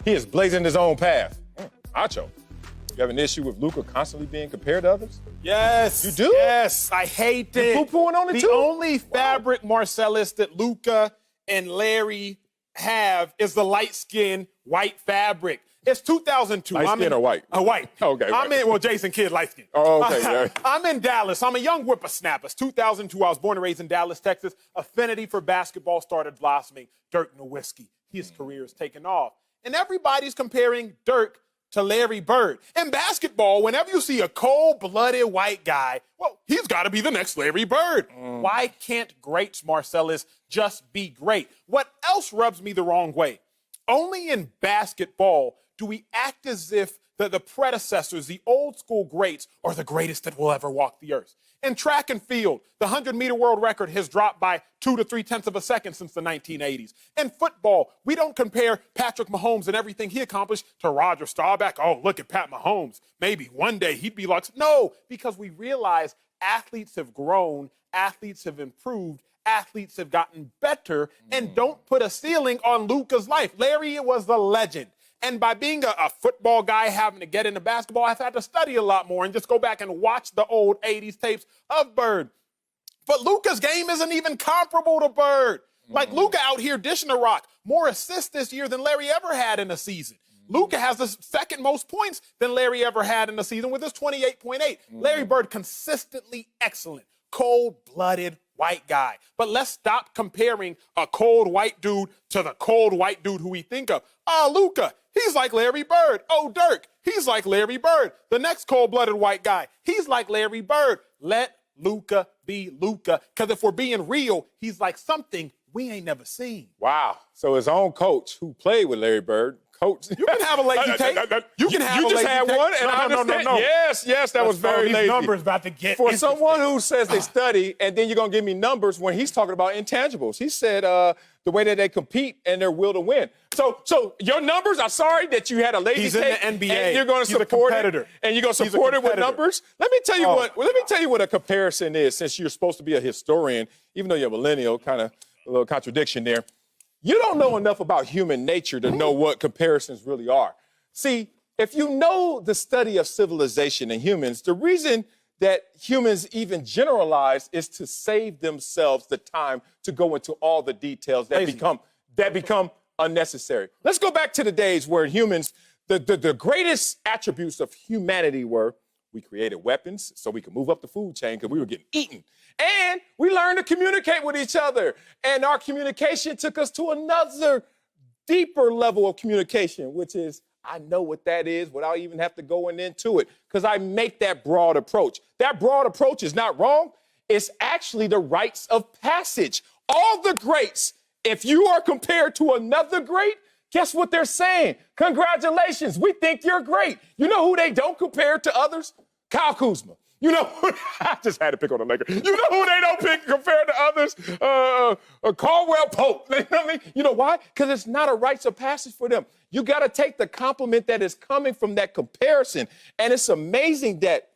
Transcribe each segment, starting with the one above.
He is blazing his own path. Acho, you have an issue with Luka constantly being compared to others? Yes. You do? Yes, I hate it. Poo-pooing on it the too? only fabric, Marcellus, that Luka and Larry have is the light-skinned white fabric. It's 2002. Light skin or white? White. Okay. Well, Jason Kidd, light skin. Oh, okay. Yeah. I'm in Dallas. I'm a young whippersnapper. It's 2002. I was born and raised in Dallas, Texas. Affinity for basketball started blossoming. Dirk Nowitzki. His career is taking off. And everybody's comparing Dirk to Larry Bird. In basketball, whenever you see a cold-blooded white guy, well, he's got to be the next Larry Bird. Why can't greats, Marcellus, just be great? What else rubs me the wrong way? Only in basketball do we act as if the predecessors, the old school greats, are the greatest that will ever walk the earth. In track and field, the 100-meter world record has dropped by 2 to 3/10 of a second since the 1980s. In football, we don't compare Patrick Mahomes and everything he accomplished to Roger Staubach. Oh, look at Pat Mahomes. Maybe one day he'd be like, no, because we realize athletes have grown, athletes have improved, athletes have gotten better, and don't put a ceiling on Luka's life. Larry was the legend. And by being a football guy, having to get into basketball, I've had to study a lot more and just go back and watch the old 80s tapes of Bird. But Luka's game isn't even comparable to Bird. Like Luka out here dishing the rock. More assists this year than Larry ever had in a season. Luka has the second most points than Larry ever had in a season with his 28.8. Larry Bird consistently excellent, cold-blooded white guy. But let's stop comparing a cold white dude to the cold white dude who we think of. Luka, he's like Larry Bird. Oh, Dirk, he's like Larry Bird. The next cold-blooded white guy, he's like Larry Bird. Let Luka be Luka, because if we're being real, he's like something we ain't never seen. Wow. So his own coach who played with Larry Bird, coach. You can have a lazy take. You can have a lazy take. You just had one, and I understand. No. Yes, that was very lazy. These numbers about to get for someone who says they study, and then you're going to give me numbers when he's talking about intangibles. He said the way that they compete and their will to win. So your numbers, I'm sorry that you had a lazy take. He's in the NBA. And you're going to support it. And you're going to support it with numbers. Let me tell you what a comparison is, since you're supposed to be a historian, even though you're a millennial, kind of a little contradiction there. You don't know enough about human nature to know what comparisons really are. See, if you know the study of civilization and humans, the reason that humans even generalize is to save themselves the time to go into all the details that become unnecessary. Let's go back to the days where humans, the greatest attributes of humanity were we created weapons so we could move up the food chain because we were getting eaten. And we learned to communicate with each other. And our communication took us to another deeper level of communication, which is I know what that is without even have to go into it because I make that broad approach. That broad approach is not wrong. It's actually the rites of passage. All the greats, if you are compared to another great, guess what they're saying? Congratulations, we think you're great. You know who they don't compare to others? Kyle Kuzma. You know, I just had to pick on the Lakers. You know who they don't pick compared to others? Caldwell Pope. You know what I mean? You know why? Because it's not a rites of passage for them. You got to take the compliment that is coming from that comparison. And it's amazing that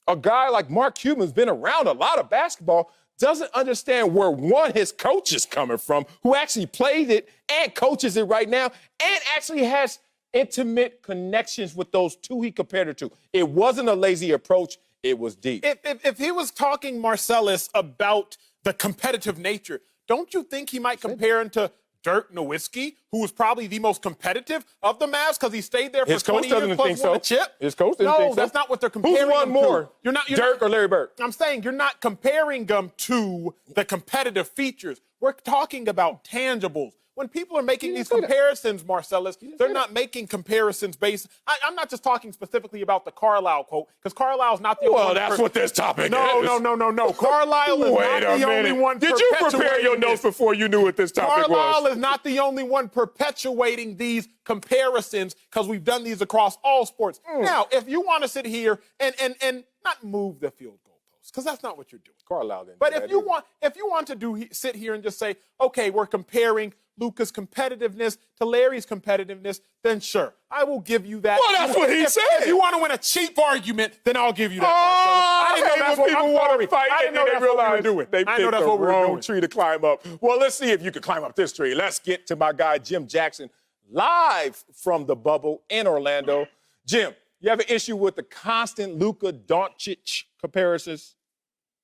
a guy like Mark Cuban's been around a lot of basketball, doesn't understand where, one, his coach is coming from, who actually played it and coaches it right now, and actually has intimate connections with those two he compared it to. It wasn't a lazy approach. It was deep. If he was talking, Marcellus, about the competitive nature, don't you think he might compare him to Dirk Nowitzki, who was probably the most competitive of the Mavs because he stayed there for 20 years plus won a chip? His coach doesn't think so. No, that's not what they're comparing. Who's won more, Dirk or Larry Bird? I'm saying you're not comparing them to the competitive features. We're talking about tangibles. When people are making these comparisons, Marcellus, they're not making comparisons based. I'm not just talking specifically about the Carlisle quote, because Carlisle's not the only one. Well, that's what this topic is. No. Carlisle is not the only one. Did you prepare your notes before you knew what this topic was? Carlisle is not the only one perpetuating these comparisons because we've done these across all sports. Now, if you want to sit here and not move the field goal, because that's not what you're doing. Carlisle didn't. But if you want to sit here and just say, okay, we're comparing Luka's competitiveness to Larry's competitiveness, then sure, I will give you that. Well, that's what he said. If you want to win a cheap argument, then I'll give you that. I didn't know that's what people want to fight. I didn't know that's what we were doing. They picked the wrong tree to climb up. Well, let's see if you can climb up this tree. Let's get to my guy, Jim Jackson, live from the bubble in Orlando. Jim, you have an issue with the constant Luka Doncic comparisons?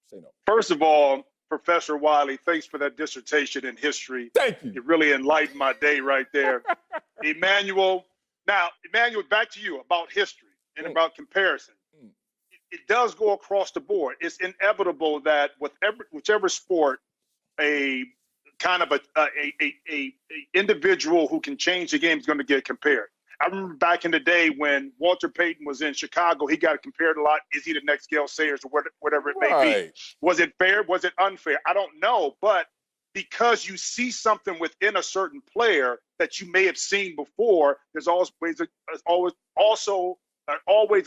Say no. First of all, Professor Wiley, thanks for that dissertation in history. Thank you. It really enlightened my day right there. Emmanuel, back to you about history and about comparison. It does go across the board. It's inevitable that with whichever sport, a individual who can change the game is going to get compared. I remember back in the day when Walter Payton was in Chicago, he got compared a lot. Is he the next Gale Sayers or whatever it may be? Was it fair? Was it unfair? I don't know. But because you see something within a certain player that you may have seen before, there's always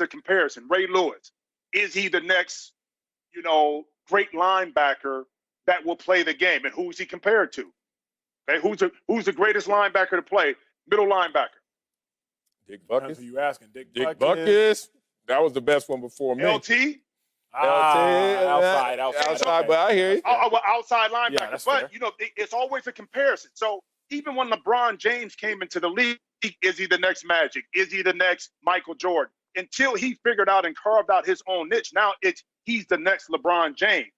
a comparison. Ray Lewis, is he the next, great linebacker that will play the game? And who's he compared to? Okay, who's the greatest linebacker to play? Middle linebacker. Dick That's Butkus. who you asking. Dick Butkus. That was the best one before me. LT? Outside. But I hear you. Outside linebacker. Yeah, that's but, fair. it's always a comparison. So even when LeBron James came into the league, is he the next Magic? Is he the next Michael Jordan? Until he figured out and carved out his own niche, now he's the next LeBron James.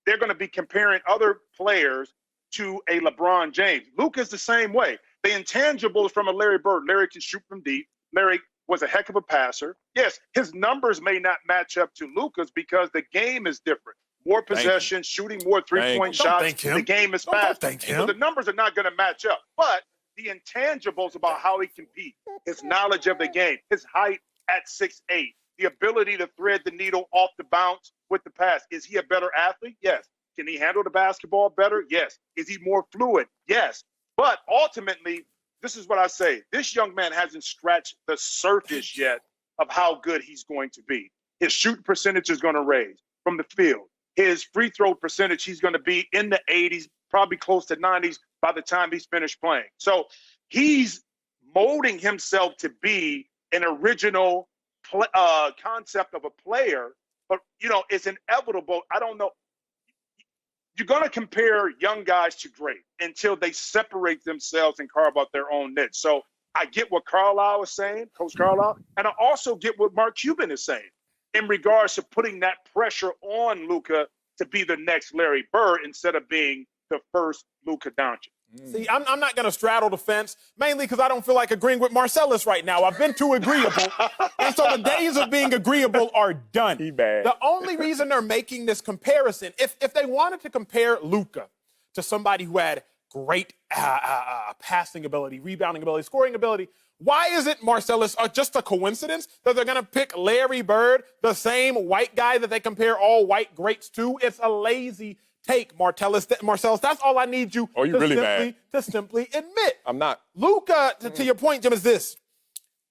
They're going to be comparing other players to a LeBron James. Luka's the same way. The intangibles from a Larry Bird. Larry can shoot from deep. Larry was a heck of a passer. Yes, his numbers may not match up to Luka's because the game is different. More possession, shooting more three-point shots. The game is fast. So the numbers are not going to match up. But the intangibles about how he competes, his knowledge of the game, his height at 6'8", the ability to thread the needle off the bounce with the pass. Is he a better athlete? Yes. Can he handle the basketball better? Yes. Is he more fluid? Yes. But ultimately, this is what I say. This young man hasn't scratched the surface yet of how good he's going to be. His shooting percentage is going to raise from the field. His free throw percentage, he's going to be in the 80s, probably close to 90s by the time he's finished playing. So he's molding himself to be an original concept of a player. But, it's inevitable. I don't know. You're going to compare young guys to great until they separate themselves and carve out their own niche. So I get what Carlisle is saying, Coach Carlisle, and I also get what Mark Cuban is saying in regards to putting that pressure on Luka to be the next Larry Bird instead of being the first Luka Doncic. See, I'm not going to straddle the fence, mainly because I don't feel like agreeing with Marcellus right now. I've been too agreeable, and so the days of being agreeable are done. He bad. The only reason they're making this comparison, if they wanted to compare Luka to somebody who had great passing ability, rebounding ability, scoring ability, why is it, Marcellus, just a coincidence that they're going to pick Larry Bird, the same white guy that they compare all white greats to? It's a lazy take, Marcellus. That's all I need you, to simply admit. I'm not. Luka, to your point, Jim, is this.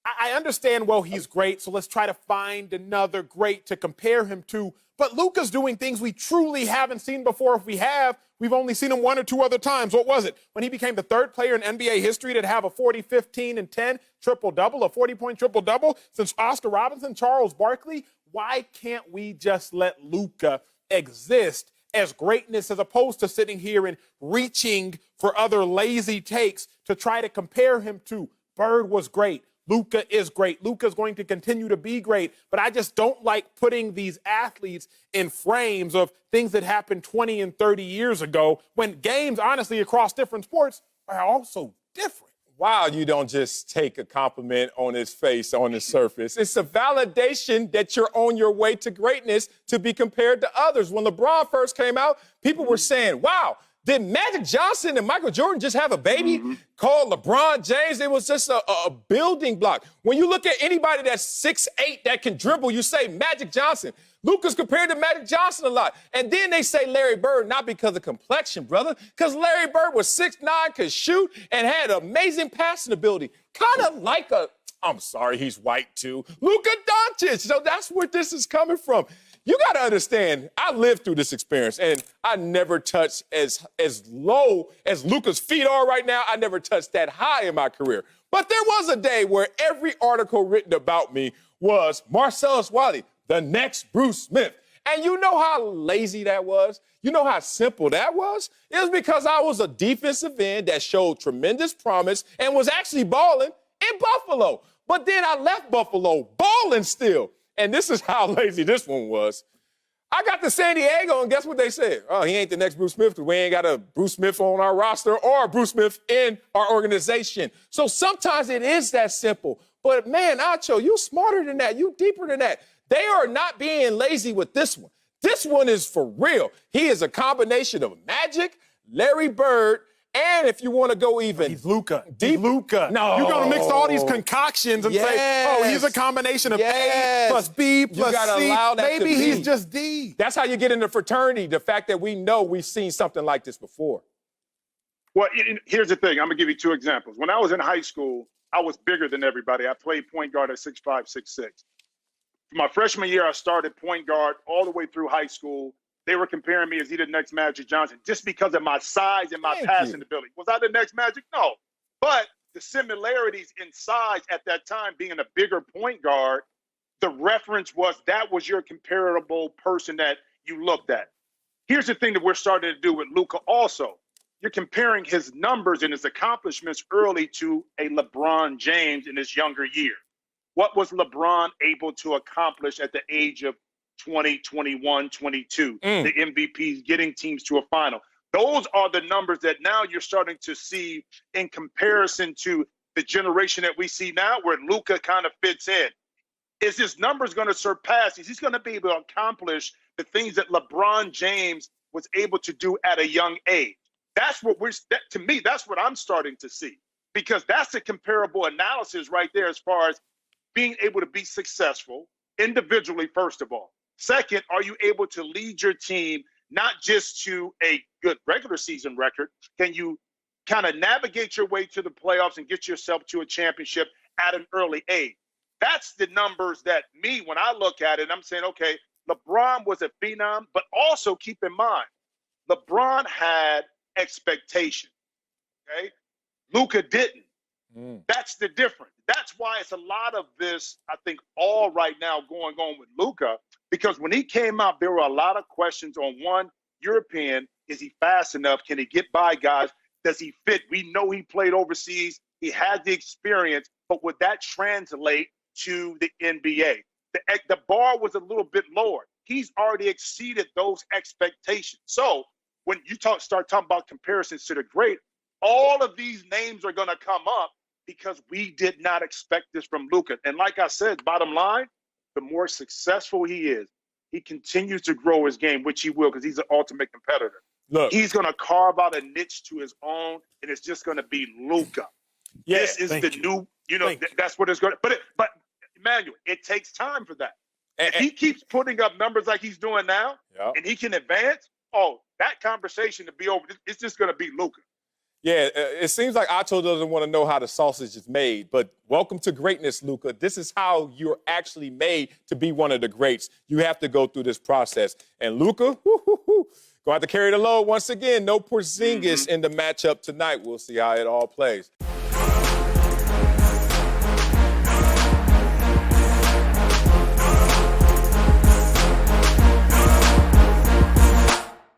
I understand, he's great, so let's try to find another great to compare him to. But Luka's doing things we truly haven't seen before. If we have, we've only seen him one or two other times. What was it? When he became the third player in NBA history to have a 40, 15, and 10 triple-double, a 40-point triple-double since Oscar Robertson, Charles Barkley. Why can't we just let Luka exist as greatness as opposed to sitting here and reaching for other lazy takes to try to compare him to? Bird was great. Luka is great. Luka is going to continue to be great. But I just don't like putting these athletes in frames of things that happened 20 and 30 years ago when games, honestly, across different sports are also different. Wow, you don't just take a compliment on his face, on his surface. It's a validation that you're on your way to greatness to be compared to others. When LeBron first came out, people were saying, wow, did Magic Johnson and Michael Jordan just have a baby called LeBron James? It was just a building block. When you look at anybody that's 6'8" that can dribble, you say Magic Johnson. Luka's compared to Magic Johnson a lot. And then they say Larry Bird, not because of complexion, brother, because Larry Bird was 6'9", could shoot, and had amazing passing ability. Kind of like I'm sorry, he's white too, Luka Doncic. So that's where this is coming from. You got to understand, I lived through this experience, and I never touched as low as Luka's feet are right now. I never touched that high in my career. But there was a day where every article written about me was Marcellus Wiley, the next Bruce Smith. And you know how lazy that was? You know how simple that was? It was because I was a defensive end that showed tremendous promise and was actually balling in Buffalo. But then I left Buffalo balling still. And this is how lazy this one was. I got to San Diego, and guess what they said? Oh, he ain't the next Bruce Smith because we ain't got a Bruce Smith on our roster or a Bruce Smith in our organization. So sometimes it is that simple. But, man, Acho, you smarter than that. You deeper than that. They are not being lazy with this one. This one is for real. He is a combination of Magic, Larry Bird, and if you want to go even He's Luka. deep, Luka. No. You're going to mix all these concoctions and say, oh, he's a combination of A plus B plus C. Maybe he's just D. That's how you get in the fraternity, the fact that we know we've seen something like this before. Well, here's the thing. I'm going to give you two examples. When I was in high school, I was bigger than everybody. I played point guard at 6'5", 6'6". My freshman year, I started point guard all the way through high school. They were comparing me as either the next Magic Johnson just because of my size and my passing ability. Was I the next Magic? No. But the similarities in size at that time, being a bigger point guard, the reference was that was your comparable person that you looked at. Here's the thing that we're starting to do with Luka also. You're comparing his numbers and his accomplishments early to a LeBron James in his younger year. What was LeBron able to accomplish at the age of 20, 21, 22? The MVPs, getting teams to a final. Those are the numbers that now you're starting to see in comparison to the generation that we see now where Luka kind of fits in. Is his numbers going to surpass? Is he going to be able to accomplish the things that LeBron James was able to do at a young age? That's what to me, that's what I'm starting to see, because that's a comparable analysis right there as far as being able to be successful individually, first of all. Second, are you able to lead your team not just to a good regular season record? Can you kind of navigate your way to the playoffs and get yourself to a championship at an early age? That's the numbers that me, when I look at it, I'm saying, okay, LeBron was a phenom, but also keep in mind, LeBron had expectation, okay? Luka didn't. That's the difference. That's why it's a lot of this, I think, all right now going on with Luka, because when he came out, there were a lot of questions on one, European, is he fast enough? Can he get by guys? Does he fit? We know he played overseas. He had the experience, but would that translate to the NBA? The bar was a little bit lower. He's already exceeded those expectations. So when you start talking about comparisons to the great, all of these names are going to come up because we did not expect this from Luka. And like I said, bottom line, the more successful he is, he continues to grow his game, which he will because he's an ultimate competitor. Look, he's going to carve out a niche to his own, and it's just going to be Luka. Yeah, this is the new, that's what it's going to. But Emmanuel, it takes time for that. If he keeps putting up numbers like he's doing now, and he can advance, that conversation to be over. It's just going to be Luka. Yeah, it seems like Acho doesn't want to know how the sausage is made, but welcome to greatness, Luka. This is how you're actually made to be one of the greats. You have to go through this process. And Luka, going to have to carry the load once again. No Porzingis in the matchup tonight. We'll see how it all plays.